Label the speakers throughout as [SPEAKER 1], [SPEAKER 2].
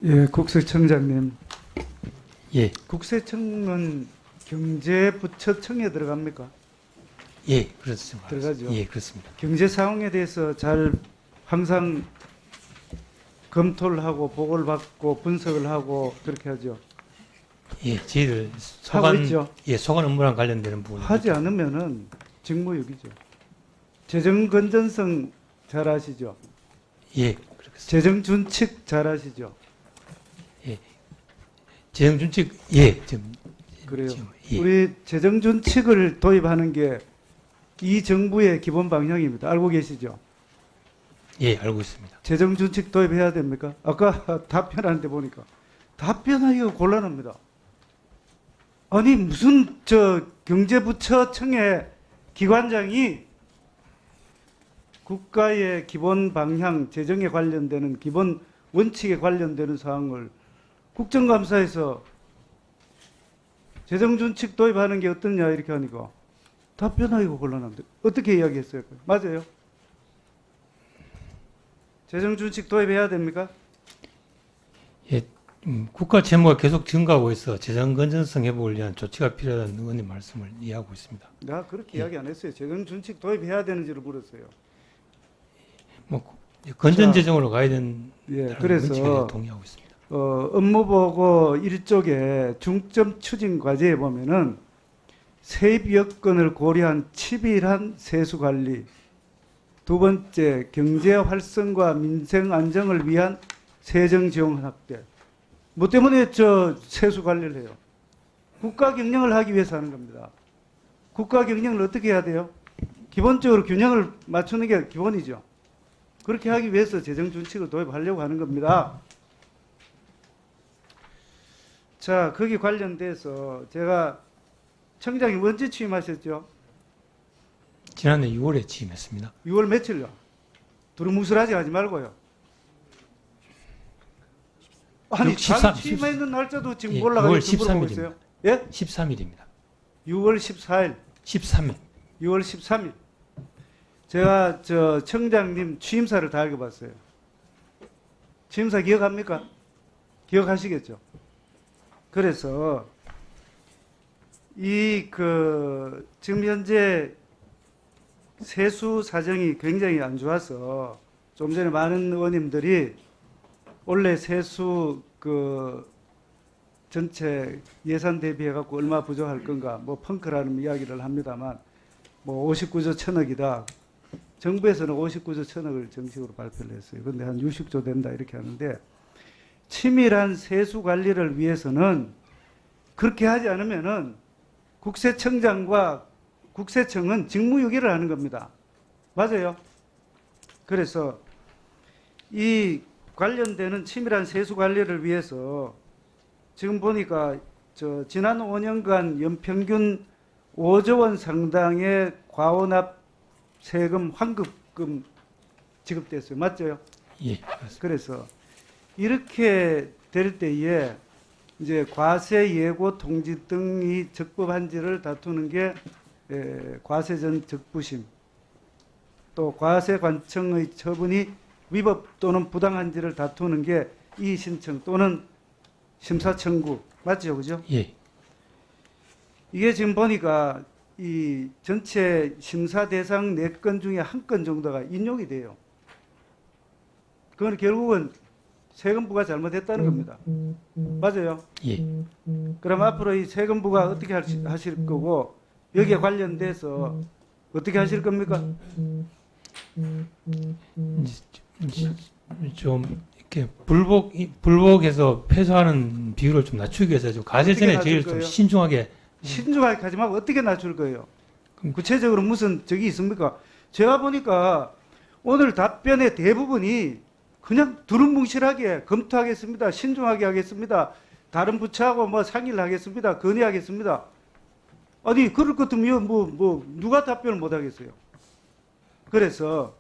[SPEAKER 1] 예, 국세청장님.
[SPEAKER 2] 예,
[SPEAKER 1] 국세청은 경제부처청에 들어갑니까?
[SPEAKER 2] 예, 그렇습니다.
[SPEAKER 1] 들어가죠.
[SPEAKER 2] 예, 그렇습니다.
[SPEAKER 1] 경제 상황에 대해서 잘 항상 검토를 하고 보고를 받고 분석을 하고 그렇게 하죠.
[SPEAKER 2] 예, 저희들
[SPEAKER 1] 하고
[SPEAKER 2] 소관,
[SPEAKER 1] 있죠.
[SPEAKER 2] 예, 소관 업무랑 관련되는 부분.
[SPEAKER 1] 하지 않으면은 직무유기죠. 재정 건전성 잘 아시죠?
[SPEAKER 2] 예, 그렇습니다.
[SPEAKER 1] 재정 준칙 잘 아시죠?
[SPEAKER 2] 재정 준칙, 예,
[SPEAKER 1] 그래요.
[SPEAKER 2] 예,
[SPEAKER 1] 우리 재정 준칙을 도입하는 게 이 정부의 기본 방향입니다. 알고 계시죠?
[SPEAKER 2] 예, 알고 있습니다.
[SPEAKER 1] 재정 준칙 도입해야 됩니까? 아까 답변하는데 보니까 답변하기가 곤란합니다. 아니 무슨 경제부처청의 기관장이 국가의 기본 방향, 재정에 관련되는 기본 원칙에 관련되는 사항을 국정감사에서 재정 준칙 도입하는 게 어떠냐 이렇게 하니까 답변하기가 곤란합니다. 어떻게 이야기했어요? 맞아요? 재정 준칙 도입해야 됩니까?
[SPEAKER 2] 예, 국가 채무가 계속 증가하고 있어 재정 건전성 회복을 위한 조치가 필요하다는 의원님 말씀을 이해하고 있습니다.
[SPEAKER 1] 내가 그렇게
[SPEAKER 2] 예.
[SPEAKER 1] 이야기 안 했어요. 재정 준칙 도입해야 되는지를 물었어요.
[SPEAKER 2] 뭐 건전 재정으로 가야 되는
[SPEAKER 1] 예,
[SPEAKER 2] 원칙에
[SPEAKER 1] 그래서
[SPEAKER 2] 동의하고 있습니다.
[SPEAKER 1] 업무보고 1쪽에 중점 추진 과제에 보면은 세입 여건을 고려한 치밀한 세수 관리, 두 번째 경제 활성과 민생 안정을 위한 세정 지원 확대. 뭐 때문에 세수 관리를 해요? 국가 경영을 하기 위해서 하는 겁니다. 국가 경영을 어떻게 해야 돼요? 기본적으로 균형을 맞추는 게 기본이죠. 그렇게 하기 위해서 재정 준칙을 도입하려고 하는 겁니다. 자, 거기 관련돼서 제가 청장님 언제 취임하셨죠?
[SPEAKER 2] 지난해 6월에 취임했습니다.
[SPEAKER 1] 6월 며칠요? 두루뭉술하지 하지 말고요. 아니,
[SPEAKER 2] 13,
[SPEAKER 1] 자기 취임했는 날짜도 지금
[SPEAKER 2] 예,
[SPEAKER 1] 몰라가지고
[SPEAKER 2] 6월
[SPEAKER 1] 지금 물어보고 있어요.
[SPEAKER 2] 13일입니다.
[SPEAKER 1] 예?
[SPEAKER 2] 13일입니다.
[SPEAKER 1] 6월 14일,
[SPEAKER 2] 13일.
[SPEAKER 1] 6월 13일. 제가 청장님 취임사를 다 읽어봤어요. 취임사 기억합니까? 기억하시겠죠? 그래서 지금 현재 세수 사정이 굉장히 안 좋아서 좀 전에 많은 의원님들이 원래 세수 전체 예산 대비해 갖고 얼마 부족할 건가 뭐 펑크라는 이야기를 합니다만 뭐 59조 천억이다. 정부에서는 59조 천억을 정식으로 발표를 했어요. 그런데 한 60조 된다 이렇게 하는데 치밀한 세수 관리를 위해서는 그렇게 하지 않으면은 국세청장과 국세청은 직무유기를 하는 겁니다. 맞아요. 그래서 이 관련되는 치밀한 세수 관리를 위해서 지금 보니까 지난 5년간 연평균 5조 원 상당의 과원합 세금 환급금 지급됐어요. 맞죠?
[SPEAKER 2] 예, 그렇습니다.
[SPEAKER 1] 그래서 이렇게 될 때에 이제 과세 예고 통지 등이 적법한지를 다투는 게 과세전 적부심, 또 과세 관청의 처분이 위법 또는 부당한지를 다투는 게 이의신청 또는 심사 청구 맞죠, 그죠?
[SPEAKER 2] 예,
[SPEAKER 1] 이게 지금 보니까 이 전체 심사 대상 4건 중에 1건 정도가 인용이 돼요. 그건 결국은 세금부가 잘못했다는 겁니다. 맞아요?
[SPEAKER 2] 예.
[SPEAKER 1] 그럼 앞으로 이 세금부가 어떻게 하실 거고 여기에 관련돼서 어떻게 하실 겁니까?
[SPEAKER 2] 좀 이렇게 불복해서 패소하는 비율을 좀 낮추기 위해서 좀 가세전에
[SPEAKER 1] 어떻게
[SPEAKER 2] 제일
[SPEAKER 1] 낮출
[SPEAKER 2] 좀
[SPEAKER 1] 거예요?
[SPEAKER 2] 신중하게.
[SPEAKER 1] 신중하게 하지 말고 어떻게 낮출 거예요? 구체적으로 무슨 적이 있습니까? 제가 보니까 오늘 답변의 대부분이 그냥 두루뭉실하게 검토하겠습니다. 신중하게 하겠습니다. 다른 부처하고 뭐 상의를 하겠습니다. 건의하겠습니다. 아니 그럴 것 같으면 누가 답변을 못 하겠어요. 그래서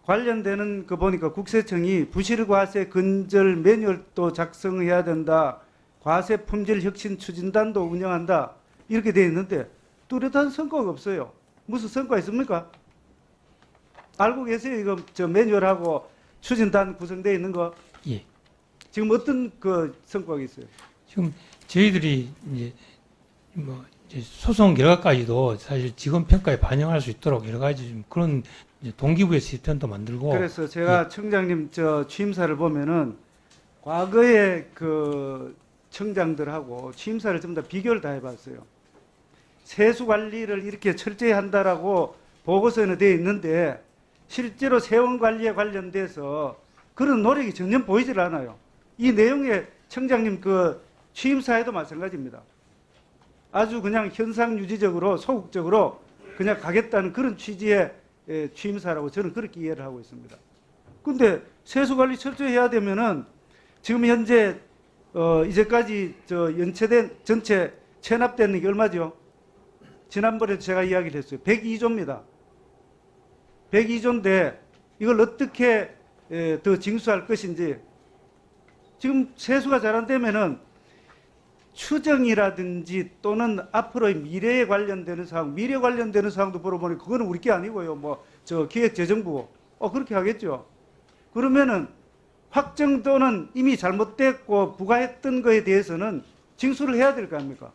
[SPEAKER 1] 관련되는 거 보니까 국세청이 부실과세 근절 매뉴얼도 작성해야 된다. 과세 품질 혁신 추진단도 운영한다. 이렇게 되어 있는데 뚜렷한 성과가 없어요. 무슨 성과 있습니까? 알고 계세요? 이거 매뉴얼하고 추진단 구성되어 있는 거?
[SPEAKER 2] 예.
[SPEAKER 1] 지금 어떤 그 성과가 있어요?
[SPEAKER 2] 지금 저희들이 이제 뭐 이제 소송 결과까지도 사실 직원 평가에 반영할 수 있도록 여러 가지 좀 그런 이제 동기부여 시스템도 만들고
[SPEAKER 1] 그래서 제가 청장님 저 취임사를 보면은 과거의 그 청장들하고 취임사를 전부 다 비교를 다 해봤어요. 세수 관리를 이렇게 철저히 한다라고 보고서는 되어 있는데 실제로 세원 관리에 관련돼서 그런 노력이 전혀 보이질 않아요. 이 내용에 청장님 그 취임사에도 마찬가지입니다. 아주 그냥 현상 유지적으로 소극적으로 그냥 가겠다는 그런 취지의 취임사라고 저는 그렇게 이해를 하고 있습니다. 근데 세수 관리 철저히 해야 되면은 지금 현재 이제까지 저 연체된 전체 체납되는 게 얼마죠? 지난번에도 제가 이야기를 했어요. 102조입니다. 102조인데 이걸 어떻게 더 징수할 것인지 지금 세수가 잘 안 되면은 추정이라든지 또는 앞으로의 미래에 관련되는 사항, 미래 관련되는 사항도 물어보니 그거는 우리 게 아니고요. 뭐 저 기획재정부 그렇게 하겠죠. 그러면은 확정 또는 이미 잘못됐고 부과했던 거에 대해서는 징수를 해야 될 거 아닙니까?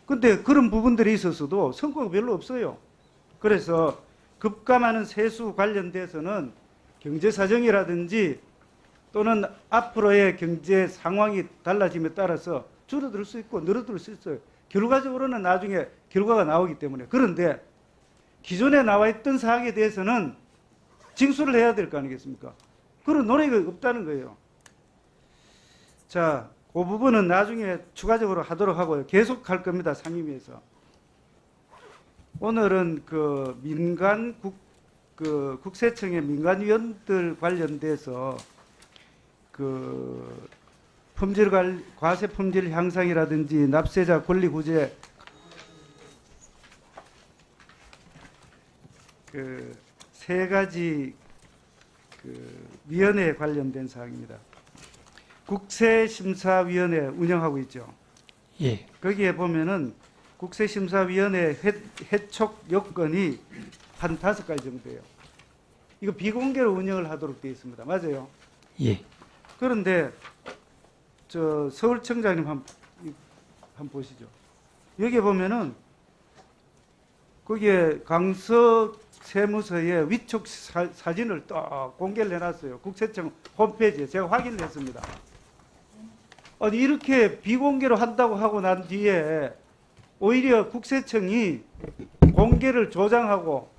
[SPEAKER 1] 근데 그런 부분들이 있어서도 성과가 별로 없어요. 그래서 급감하는 세수 관련돼서는 경제사정이라든지 또는 앞으로의 경제 상황이 달라짐에 따라서 줄어들 수 있고 늘어들 수 있어요. 결과적으로는 나중에 결과가 나오기 때문에. 그런데 기존에 나와 있던 사항에 대해서는 징수를 해야 될 거 아니겠습니까? 그런 논의가 없다는 거예요. 자, 그 부분은 나중에 추가적으로 하도록 하고요. 계속 할 겁니다. 상임위에서. 오늘은 그 국세청의 민간위원들 관련돼서 그 과세 품질 향상이라든지 납세자 권리 구제 그 세 가지 그 위원회에 관련된 사항입니다. 국세심사위원회 운영하고 있죠.
[SPEAKER 2] 예,
[SPEAKER 1] 거기에 보면은 국세심사위원회 해촉 요건이 한 5가지 정도예요. 이거 비공개로 운영을 하도록 되어 있습니다. 맞아요?
[SPEAKER 2] 예.
[SPEAKER 1] 그런데 저 서울청장님 한번 보시죠. 여기에 보면은 거기에 강서 세무서에 위촉 사진을 딱 공개를 해놨어요. 국세청 홈페이지에 제가 확인을 했습니다. 아니 이렇게 비공개로 한다고 하고 난 뒤에 오히려 국세청이 공개를 조장하고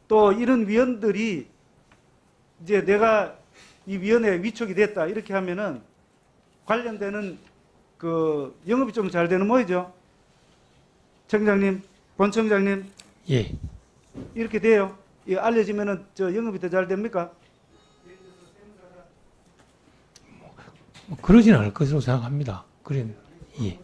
[SPEAKER 1] 또 이런 위원들이 이제 내가 이 위원회에 위촉이 됐다 이렇게 하면은 관련되는 그 영업이 좀 잘 되는 모이죠. 청장님, 본청장님.
[SPEAKER 2] 예.
[SPEAKER 1] 이렇게 돼요. 이 알려지면은 저 영업이 더 잘 됩니까?
[SPEAKER 2] 뭐 그러진 않을 것으로 생각합니다. 그래, 예.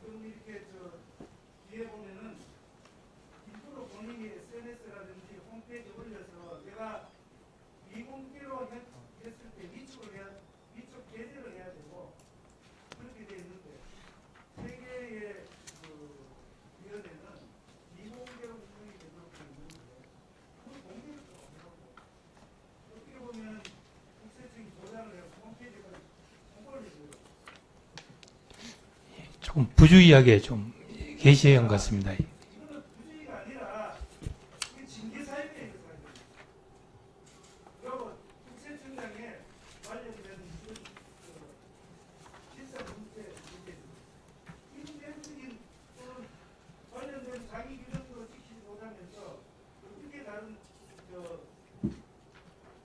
[SPEAKER 2] 조금 부주의하게 좀 게시한 것 같습니다.
[SPEAKER 1] 이거는 부주의가 아니라 이게 징계 사유에 그리고 국세청장에 관련된 실사 문제 인대적인 관련된 자기 규정으로 지키지 못하면서 어떻게 다른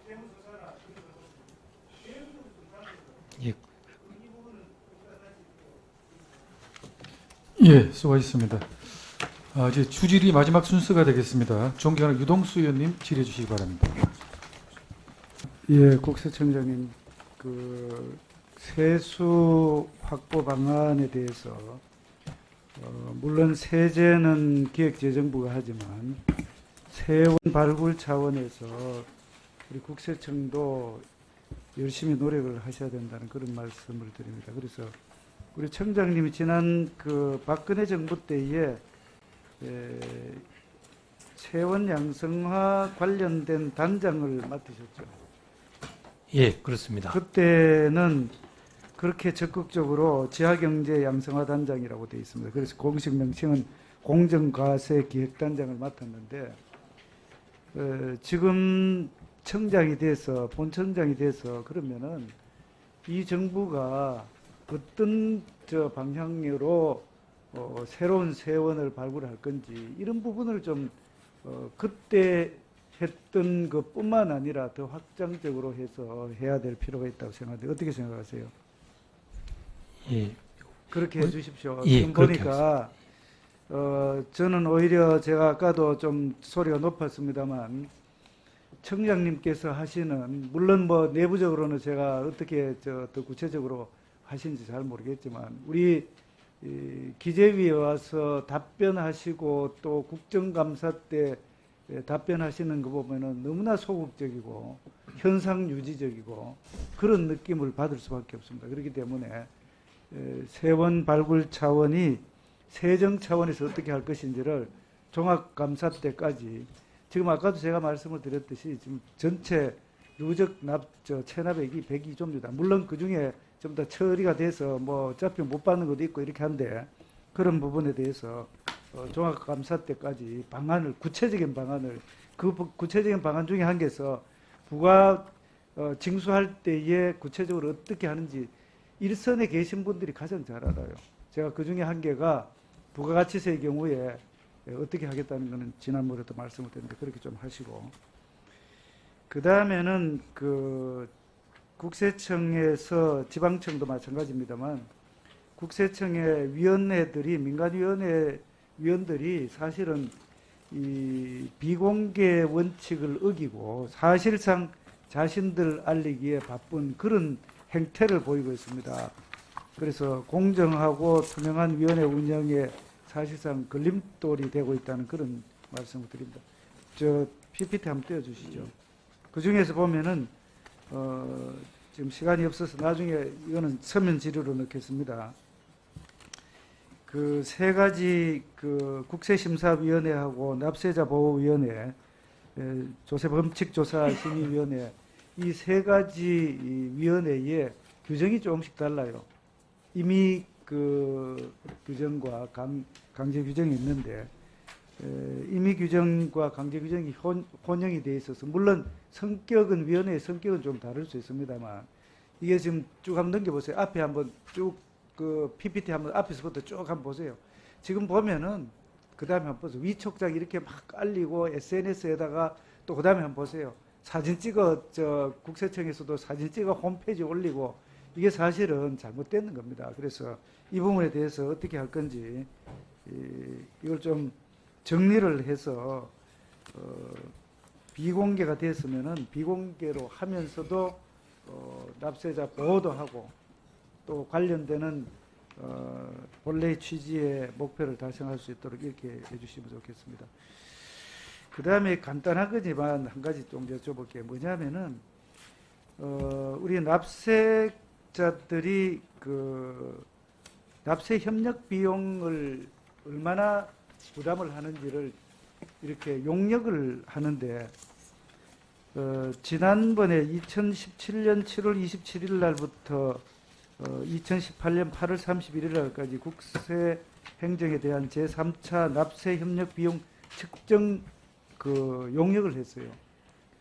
[SPEAKER 1] 세무조사나 이런 걸 계획적으로 좀 다르죠.
[SPEAKER 2] 예.
[SPEAKER 1] 이 부분은
[SPEAKER 3] 예, 수고하셨습니다. 이제 주질이 마지막 순서가 되겠습니다. 존경하는 유동수 의원님 질의해 주시기 바랍니다.
[SPEAKER 1] 예, 국세청장님, 그 세수 확보 방안에 대해서 물론 세제는 기획재정부가 하지만 세원 발굴 차원에서 우리 국세청도 열심히 노력을 하셔야 된다는 그런 말씀을 드립니다. 그래서 우리 청장님이 지난 그 박근혜 정부 때에 세원 양성화 관련된 단장을 맡으셨죠.
[SPEAKER 2] 예, 그렇습니다.
[SPEAKER 1] 그때는 그렇게 적극적으로 지하경제 양성화 단장이라고 되어 있습니다. 그래서 공식 명칭은 공정과세 기획단장을 맡았는데 지금 청장이 돼서 본청장이 돼서 그러면은 이 정부가 어떤 방향으로 새로운 세원을 발굴할 건지 이런 부분을 좀 그때 했던 것뿐만 아니라 더 확장적으로 해서 해야 될 필요가 있다고 생각하는데 어떻게 생각하세요?
[SPEAKER 2] 예,
[SPEAKER 1] 그렇게 해주십시오.
[SPEAKER 2] 예,
[SPEAKER 1] 지금
[SPEAKER 2] 그렇게
[SPEAKER 1] 보니까 저는 오히려 제가 아까도 좀 소리가 높았습니다만 청장님께서 하시는 물론 뭐 내부적으로는 제가 어떻게 더 구체적으로 하신지 잘 모르겠지만 우리 기재위에 와서 답변하시고 또 국정감사 때 답변하시는 거 보면은 너무나 소극적이고 현상 유지적이고 그런 느낌을 받을 수밖에 없습니다. 그렇기 때문에 세원 발굴 차원이 세정 차원에서 어떻게 할 것인지를 종합감사 때까지 지금 아까도 제가 말씀을 드렸듯이 지금 전체 누적 체납액이 102조입니다. 물론 그 중에 좀 더 처리가 돼서 뭐 어차피 못 받는 것도 있고 이렇게 한데 그런 부분에 대해서 종합감사 때까지 방안을 구체적인 방안을 그 구체적인 방안 중에 한 개에서 부가 징수할 때에 구체적으로 어떻게 하는지 일선에 계신 분들이 가장 잘 알아요. 제가 그 중에 한 개가 부가가치세의 경우에 어떻게 하겠다는 것은 지난번에도 말씀을 드렸는데 그렇게 좀 하시고 그 다음에는 그 국세청에서 지방청도 마찬가지입니다만 국세청의 위원회들이 민간위원회 위원들이 사실은 이 비공개 원칙을 어기고 사실상 자신들 알리기에 바쁜 그런 행태를 보이고 있습니다. 그래서 공정하고 투명한 위원회 운영에 사실상 걸림돌이 되고 있다는 그런 말씀을 드립니다. 저 PPT 한번 띄워주시죠. 그 중에서 보면은 지금 시간이 없어서 나중에 이거는 서면 지료로 넣겠습니다. 그 세 가지 그 국세심사위원회하고 납세자 보호위원회, 조세범칙조사심의위원회 이 세 가지 위원회의 규정이 조금씩 달라요. 이미 그 규정과 강제 규정이 있는데 임의 규정과 강제 규정이 혼용이 되어 있어서 물론 성격은 위원회의 성격은 좀 다를 수 있습니다만 이게 지금 쭉 한번 넘겨보세요. 앞에 한번 쭉 그 PPT 한번 앞에서부터 쭉 한번 보세요. 지금 보면은 그 다음에 한번 보세요. 위촉장 이렇게 막 깔리고 SNS에다가 또 그 다음에 한번 보세요. 사진 찍어 국세청에서도 사진 찍어 홈페이지 올리고 이게 사실은 잘못되는 겁니다. 그래서 이 부분에 대해서 어떻게 할 건지 이걸 좀 정리를 해서 비공개가 됐으면은 비공개로 하면서도 납세자 보호도 하고 또 관련되는 본래의 취지의 목표를 달성할 수 있도록 이렇게 해주시면 좋겠습니다. 그 다음에 간단한 거지만 한 가지 좀 여쭤볼 게 뭐냐면은 우리 납세자들이 그 납세 협력 비용을 얼마나 부담을 하는지를 이렇게 용역을 하는데 지난번에 2017년 7월 27일 날부터 2018년 8월 31일 날까지 국세 행정에 대한 제3차 납세 협력 비용 측정 그 용역을 했어요.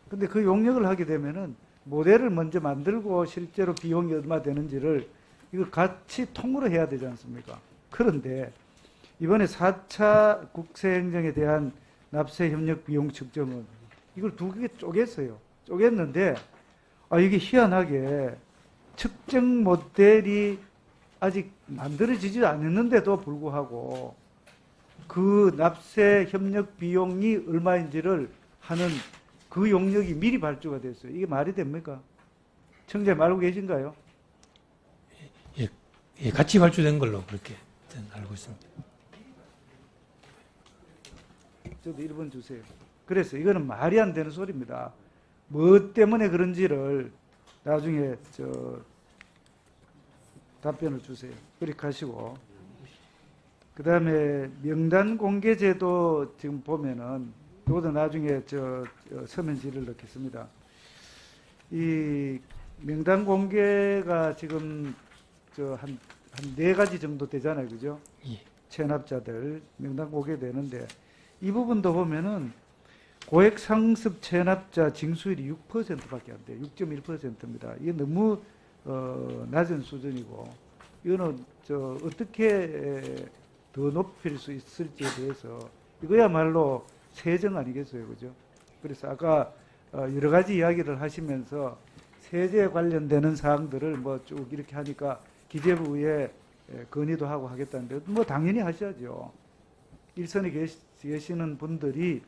[SPEAKER 1] 근데 그 용역을 하게 되면은 모델을 먼저 만들고 실제로 비용이 얼마 되는지를 이걸 같이 통으로 해야 되지 않습니까? 그런데 이번에 4차 국세행정에 대한 납세협력 비용 측정은 이걸 두 개 쪼갰어요. 쪼갰는데 이게 희한하게 측정 모델이 아직 만들어지지 않았는데도 불구하고 그 납세협력 비용이 얼마인지를 하는 그 용역이 미리 발주가 됐어요. 이게 말이 됩니까? 청장님 알고 계신가요?
[SPEAKER 2] 예, 같이 발주된 걸로 그렇게 알고 있습니다.
[SPEAKER 1] 저도 1번 주세요. 그래서 이거는 말이 안 되는 소리입니다. 뭐 때문에 그런지를 나중에 답변을 주세요. 그렇게 하시고 그 다음에 명단 공개제도 지금 보면은 이것도 나중에 서면 지를 넣겠습니다. 이 명단 공개가 지금 한 네 가지 정도 되잖아요, 그죠?
[SPEAKER 2] 예.
[SPEAKER 1] 체납자들 명단 보게 되는데 이 부분도 보면은 고액 상습 체납자 징수율이 6%밖에 안 돼요. 6.1%입니다. 이게 너무 낮은 수준이고 이거는 어떻게 더 높일 수 있을지에 대해서 이거야말로 세정 아니겠어요, 그죠? 그래서 아까 여러 가지 이야기를 하시면서 세제 관련되는 사항들을 뭐 쭉 이렇게 하니까 기재부에 건의도 하고 하겠다는데 뭐 당연히 하셔야죠. 일선에 계시는 분들이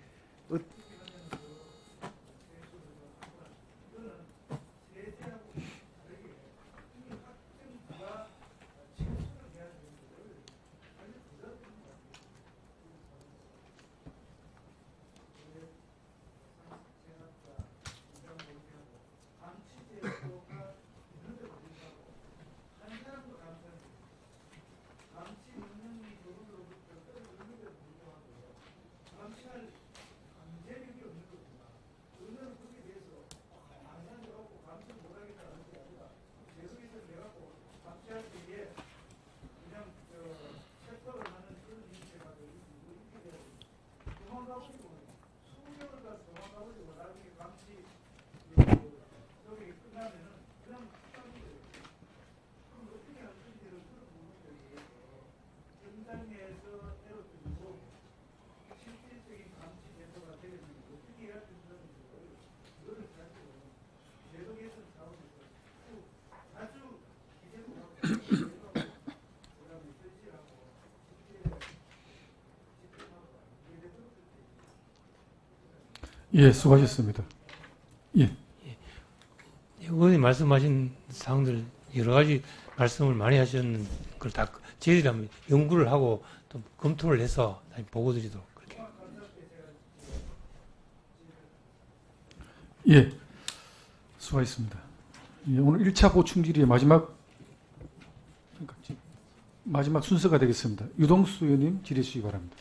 [SPEAKER 3] 예, 수고하셨습니다. 예,
[SPEAKER 2] 의원님 말씀하신 사항들 여러 가지 말씀을 많이 하셨는 걸 다 저희들이 한번 연구를 하고 또 검토를 해서 다시 보고 드리도록 그렇게.
[SPEAKER 3] 예, 수고하셨습니다. 예, 오늘 1차 보충 질의의 마지막 순서가 되겠습니다. 유동수 의원님 질의 주시기 바랍니다.